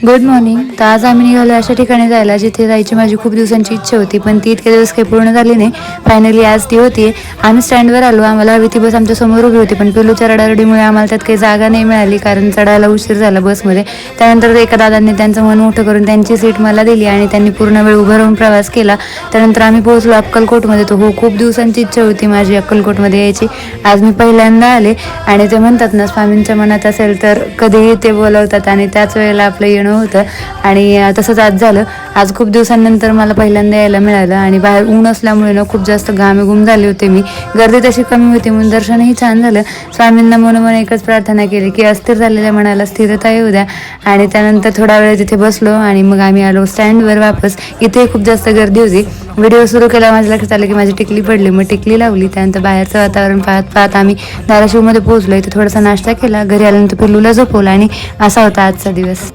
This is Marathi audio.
Good morning. तर आज आम्ही निघालो अशा ठिकाणी जायला जिथे जायची माझी खूप दिवसांची इच्छा होती, पण ती इतके दिवस काही पूर्ण झाली नाही. फायनली आज ती होती. आम्ही स्टँडवर आलो. आम्हाला हवी ती बस आमच्या समोर उभी होती, पण पिलूच्या रडारडीमुळे आम्हाला त्यात काही जागा नाही मिळाली, कारण चढायला उशीर झाला बसमध्ये. त्यानंतर एका दादांनी त्यांचं मन मोठं करून त्यांची सीट मला दिली आणि त्यांनी पूर्ण वेळ उभं राहून प्रवास केला. त्यानंतर आम्ही पोहोचलो अक्कलकोटमध्ये. तो हो, खूप दिवसांची इच्छा होती माझी अक्कलकोटमध्ये यायची. आज मी पहिल्यांदा आले आणि ते म्हणतात ना, स्वामींच्या मनात असेल तर कधीही ते बोलवतात आणि त्याच वेळेला आपलं येणं होतं. आणि तसंच आज झालं. आज खूप दिवसांनंतर मला पहिल्यांदा यायला मिळालं आणि बाहेर ऊन असल्यामुळे ना खूप जास्त घामेघूम झाले होते मी. गर्दी तशी कमी होती म्हणून दर्शनही छान झालं. स्वामींना मनोमन एकच प्रार्थना केली की अस्थिर झालेल्या मनाला स्थिरता येऊ द्या. आणि त्यानंतर थोडा वेळ तिथे बसलो आणि मग आम्ही आलो स्टँडवर वापस. इथे खूप जास्त गर्दी होती. व्हिडिओ सुरू केला, माझ्या लक्षात आलं की माझी टिकली पडली. मग टिकली लावली. त्यानंतर बाहेरचं वातावरण पाहत पाहत आम्ही धाराशिवमध्ये पोहोचलो. इथे थोडासा नाश्ता केला. घरी आल्यानंतर पिल्लूला झोपवलं आणि असा होता आजचा दिवस.